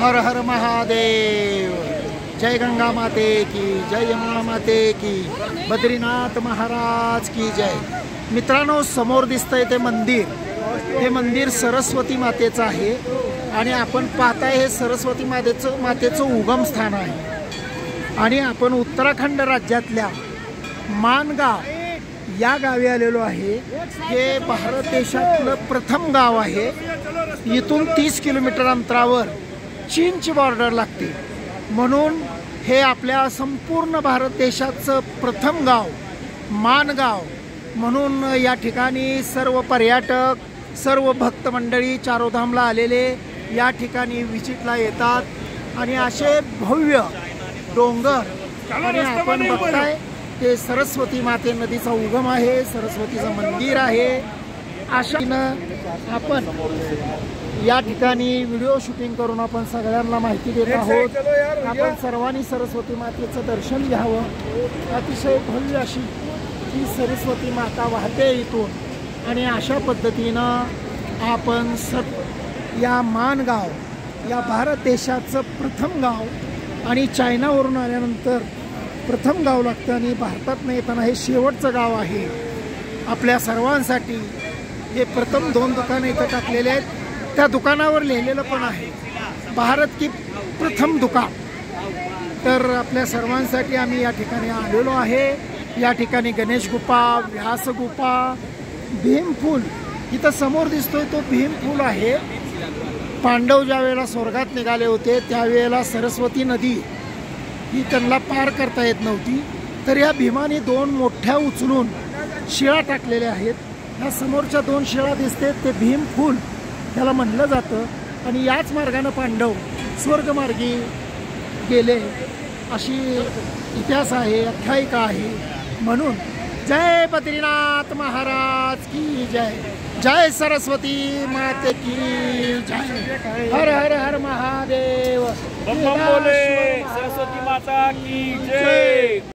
हर हर महादेव। जय गंगा माते की जय, यमुना माते की, बद्रीनाथ महाराज की जय। मित्रांनो, समोर दिसतंय ते मंदिर, हे मंदिर सरस्वती मातेचं आहे आणि आपण पाहताय हे सरस्वती मातेचं उगम स्थान आहे। आणि आपण उत्तराखंड राज्यातल्या मानगाव या गावी आलेलो आहे। हे भारत देशातलं प्रथम गाव आहे। इथून 30 किलोमीटर अंतरावर चीनची बॉर्डर लागते, म्हणून हे आपल्या संपूर्ण भारत देशाचं प्रथम गाव मानगाव म्हणून या ठिकाणी सर्व पर्यटक, सर्व भक्त मंडळी चारोधामला आलेले या ठिकाणी विजिटला येतात। आणि असे भव्य डोंगर आणि आपण बघताय ते सरस्वती माते नदीचा उगम आहे, सरस्वतीचं मंदिर आहे। अशानं आपण या ठिकाणी व्हिडिओ शूटिंग करून आपण सगळ्यांना माहिती देत आहोत। आपण सर्वांनी सरस्वती मातेचं दर्शन घ्यावं। अतिशय भव्य अशी ही सरस्वती माता वाहते इथून आणि अशा पद्धतीनं आपण या मानगाव या भारत देशाचं प्रथम गाव आणि चायनावरून आल्यानंतर प्रथम गाव लागतं आणि भारतात येताना हे शेवटचं गाव आहे आपल्या सर्वांसाठी। हे प्रथम 2 दुकानं इथं टाकलेले आहेत, त्या दुकानावर लिहिलेलं पण आहे भारत की प्रथम दुकान। तर आपल्या सर्वांसाठी आम्ही या ठिकाणी आलेलो आहे। या ठिकाणी गणेश गुफा, व्यास गुफा, भीमफूल इथं समोर दिसतोय तो भीमफूल आहे। पांडव ज्या वेळेला स्वर्गात निघाले होते त्यावेळेला सरस्वती नदी ही त्यांना पार करता येत नव्हती, तर या भीमाने 2 मोठ्या उचलून शिळा टाकलेल्या आहेत। ह्या समोरच्या 2 शिळा दिसते ते भीमफूल त्याला म्हणलं जातं आणि याच मार्गाने पांडव स्वर्गमार्गी गेले अशी इतिहास आहे, आख्यायिका आहे। म्हणून जय बद्रीनाथ महाराज की जय, जय सरस्वती माते की जय, हर हर हर महादेव, बोले सरस्वती माता की जय।